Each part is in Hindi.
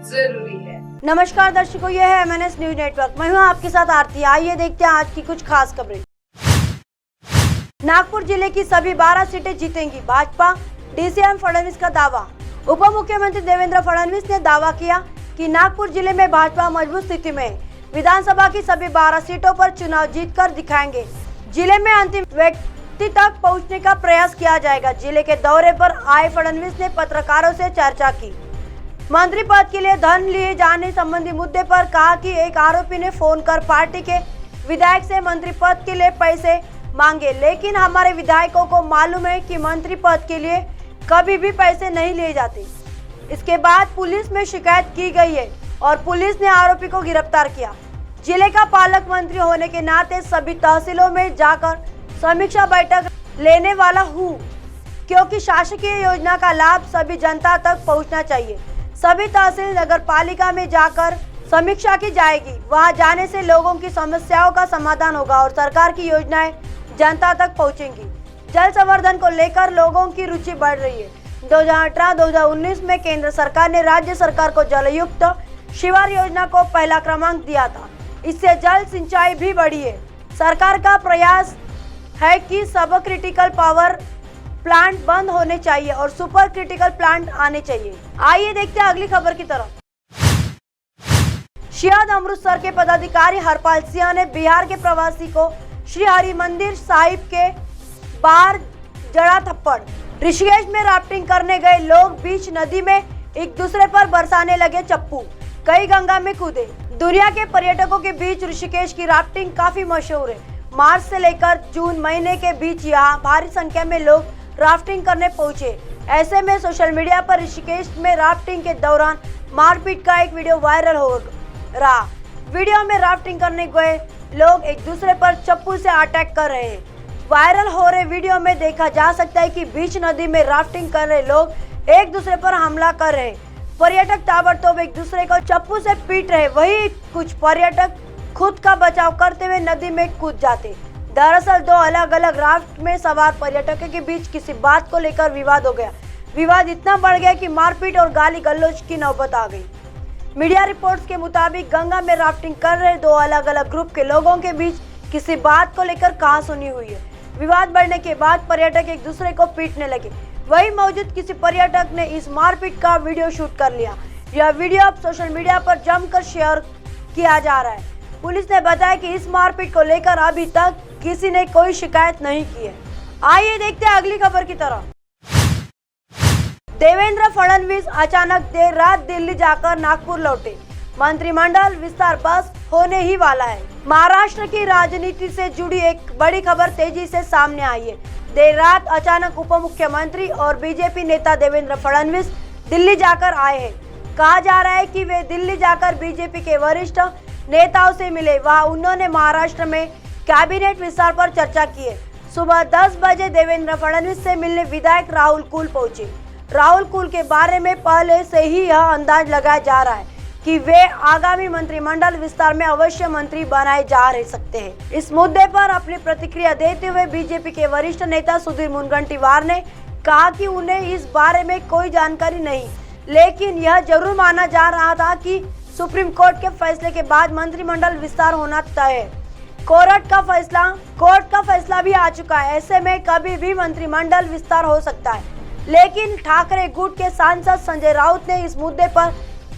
जरूरी है। नमस्कार दर्शकों, यह है MNS न्यूज नेटवर्क। मैं हूं आपके साथ आरती। आइए देखते हैं आज की कुछ खास खबरें। नागपुर जिले की सभी 12 सीटें जीतेंगी भाजपा, DCM फडणवीस का दावा। उप मुख्यमंत्री देवेंद्र फडणवीस ने दावा किया कि नागपुर जिले में भाजपा मजबूत स्थिति में है। विधानसभा की सभी 12 सीटों पर चुनाव जीतकर दिखाएंगे। जिले में अंतिम व्यक्ति तक पहुंचने का प्रयास किया जाएगा। जिले के दौरे पर आए फडणवीस ने पत्रकारों से चर्चा की। मंत्री पद के लिए धन लिए जाने संबंधी मुद्दे पर कहा कि एक आरोपी ने फोन कर पार्टी के विधायक से मंत्री पद के लिए पैसे मांगे, लेकिन हमारे विधायकों को मालूम है कि मंत्री पद के लिए कभी भी पैसे नहीं लिए जाते। इसके बाद पुलिस में शिकायत की गई है और पुलिस ने आरोपी को गिरफ्तार किया। जिले का पालक मंत्री होने के नाते सभी तहसीलों में जाकर समीक्षा बैठक लेने वाला हूँ, क्योंकि शासकीय योजना का लाभ सभी जनता तक पहुँचना चाहिए। सभी तहसील नगर पालिका में जाकर समीक्षा की जाएगी। वहां जाने से लोगों की समस्याओं का समाधान होगा और सरकार की योजनाएं जनता तक पहुंचेंगी। जल संवर्धन को लेकर लोगों की रुचि बढ़ रही है। 2018-2019 में केंद्र सरकार ने राज्य सरकार को जलयुक्त शिवार योजना को पहला क्रमांक दिया था। इससे जल सिंचाई भी बढ़ी है। सरकार का प्रयास है कि सब क्रिटिकल पावर प्लांट बंद होने चाहिए और सुपर क्रिटिकल प्लांट आने चाहिए। आइए देखते हैं अगली खबर की तरफ। शहद अमृतसर के पदाधिकारी हरपाल सिंह ने बिहार के प्रवासी को श्री हरि मंदिर साहिब के बाहर जड़ा थप्पड़। ऋषिकेश में राफ्टिंग करने गए लोग बीच नदी में एक दूसरे पर बरसाने लगे चप्पू। कई गंगा में कूदे। दुनिया के पर्यटकों के बीच ऋषिकेश की राफ्टिंग काफी मशहूर है। मार्च से लेकर जून महीने के बीच यहाँ भारी संख्या में लोग राफ्टिंग करने पहुंचे। ऐसे में सोशल मीडिया पर ऋषिकेश में राफ्टिंग के दौरान मारपीट का एक वीडियो वायरल हो रहा। वीडियो में राफ्टिंग करने गए लोग एक दूसरे पर चप्पू से अटैक कर रहे हैं। वायरल हो रहे वीडियो में देखा जा सकता है कि बीच नदी में राफ्टिंग कर रहे लोग एक दूसरे पर हमला कर रहे। पर्यटक ताबड़तोड़ एक दूसरे को चप्पू से पीट रहे। वहीं कुछ पर्यटक खुद का बचाव करते हुए नदी में कूद जाते। दरअसल दो अलग अलग राफ्ट में सवार पर्यटकों के बीच किसी बात को लेकर विवाद हो गया। विवाद इतना बढ़ गया कि मारपीट और गाली गलौज की नौबत आ गई। मीडिया रिपोर्ट्स के मुताबिक गंगा में राफ्टिंग कर रहे दो अलग अलग ग्रुप के लोगों के बीच किसी बात को लेकर कहासुनी हुई है। विवाद बढ़ने के बाद पर्यटक एक दूसरे को पीटने लगे। वहीं मौजूद किसी पर्यटक ने इस मारपीट का वीडियो शूट कर लिया। यह वीडियो अब सोशल मीडिया पर जमकर शेयर किया जा रहा है। पुलिस ने बताया कि इस मारपीट को लेकर अभी तक किसी ने कोई शिकायत नहीं की है। आइए देखते हैं अगली खबर की तरफ। देवेंद्र फडणवीस अचानक देर रात दिल्ली जाकर नागपुर लौटे। मंत्रिमंडल विस्तार बस होने ही वाला है। महाराष्ट्र की राजनीति से जुड़ी एक बड़ी खबर तेजी से सामने आई है। देर रात अचानक उप मुख्यमंत्री और बीजेपी नेता देवेंद्र फडणवीस दिल्ली जाकर आए हैं। कहा जा रहा है कि वे दिल्ली जाकर बीजेपी के वरिष्ठ नेताओं से मिले। वहां उन्होंने महाराष्ट्र में कैबिनेट विस्तार पर चर्चा की है। सुबह 10 बजे देवेंद्र फडणवीस से मिलने विधायक राहुल कुल पहुंचे। राहुल कुल के बारे में पहले से ही यह अंदाज लगाया जा रहा है कि वे आगामी मंत्रिमंडल विस्तार में अवश्य मंत्री बनाए जा सकते हैं। इस मुद्दे पर अपनी प्रतिक्रिया देते हुए बीजेपी के वरिष्ठ नेता सुधीर मुनगंटीवार ने कहा कि उन्हें इस बारे में कोई जानकारी नहीं, लेकिन यह जरूर माना जा रहा था कि सुप्रीम कोर्ट के फैसले के बाद मंत्रिमंडल विस्तार होना तय है। कोर्ट का फैसला भी आ चुका है। ऐसे में कभी भी मंत्रिमंडल विस्तार हो सकता है। लेकिन ठाकरे गुट के सांसद संजय राउत ने इस मुद्दे पर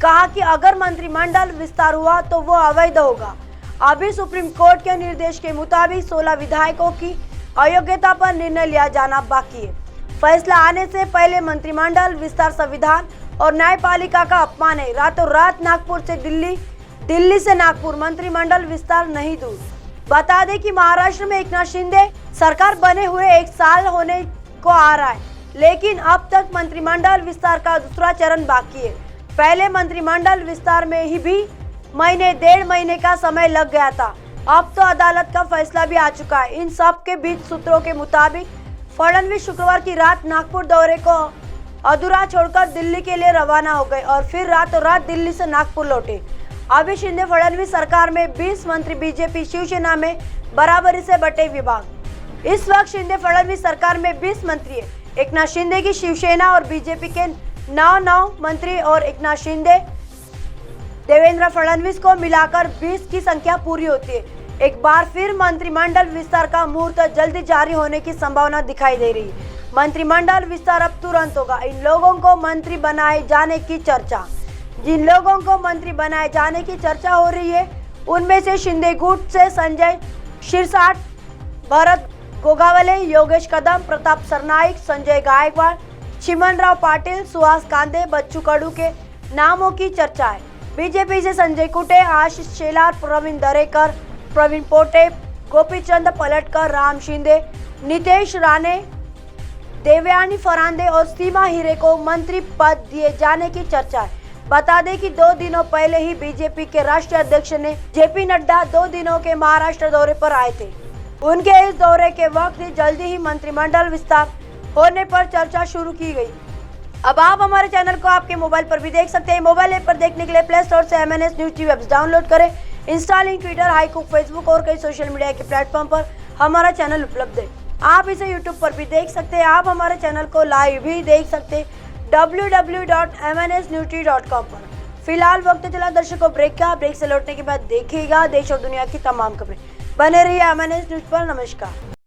कहा कि अगर मंत्रिमंडल विस्तार हुआ तो वो अवैध होगा। अभी सुप्रीम कोर्ट के निर्देश के मुताबिक 16 विधायकों की अयोग्यता पर निर्णय लिया जाना बाकी है। फैसला आने से पहले मंत्रिमंडल विस्तार संविधान और न्यायपालिका का अपमान है। रातों रात नागपुर से दिल्ली से नागपुर मंत्रिमंडल विस्तार नहीं दूर। बता दें कि महाराष्ट्र में एकनाथ शिंदे सरकार बने हुए 1 साल होने को आ रहा है, लेकिन अब तक मंत्रिमंडल विस्तार का दूसरा चरण बाकी है। पहले मंत्रिमंडल विस्तार में ही भी डेढ़ महीने का समय लग गया था। अब तो अदालत का फैसला भी आ चुका है। इन सब के बीच सूत्रों के मुताबिक फडणवीस शुक्रवार की रात नागपुर दौरे को अधूरा छोड़कर दिल्ली के लिए रवाना हो गए और फिर रातों रात दिल्ली से नागपुर लौटे। अभी शिंदे फडणवीस सरकार में 20 मंत्री बीजेपी शिवसेना में बराबरी से बटे विभाग। इस वक्त शिंदे फडणवीस सरकार में 20 मंत्री है। एकनाथ शिंदे की शिवसेना और बीजेपी के 9 मंत्री और एकनाथ शिंदे देवेंद्र फडणवीस को मिलाकर 20 की संख्या पूरी होती है। एक बार फिर मंत्रिमंडल विस्तार का मुहूर्त जल्दी जारी होने की संभावना दिखाई दे रही है। मंत्रिमंडल विस्तार अब तुरंत होगा। इन लोगों को मंत्री बनाए जाने की चर्चा जिन लोगों को मंत्री बनाए जाने की चर्चा हो रही है उनमें से शिंदे गुट से संजय शिरसाट, भरत गोगावले, योगेश कदम, प्रताप सरनाईक, संजय गायकवाड़, चिमनराव पाटिल, सुहास कांदे, बच्चू कडू के नामों की चर्चा है। बीजेपी से संजय कुटे, आशीष शेलार, प्रवीण दरेकर, प्रवीण पोटे, गोपीचंद पलटकर, राम शिंदे, नितेश राणे, देवयानी फरांदे और सीमा हीरे को मंत्री पद दिए जाने की चर्चा है। बता दें कि 2 दिनों पहले ही बीजेपी के राष्ट्रीय अध्यक्ष ने जेपी नड्डा 2 दिनों के महाराष्ट्र दौरे पर आए थे। उनके इस दौरे के वक्त ही जल्दी ही मंत्रिमंडल विस्तार होने पर चर्चा शुरू की गई। अब आप हमारे चैनल को आपके मोबाइल पर भी देख सकते हैं। मोबाइल ऐप पर देखने के लिए प्ले स्टोर से MNS news TV app download करें। इंस्टा लिंक, ट्विटर, हाईकुक, फेसबुक और कई सोशल मीडिया के प्लेटफॉर्म पर हमारा चैनल उपलब्ध है। आप इसे यूट्यूब पर भी देख सकते हैं। आप हमारे चैनल को लाइव भी देख सकते हैं www.mnsnewtv.com पर। फिलहाल वक्त चला दर्शकों ब्रेक का। ब्रेक से लौटने के बाद देखिएगा देश और दुनिया की तमाम खबरें। बने रहिए MNS न्यूज पर। नमस्कार।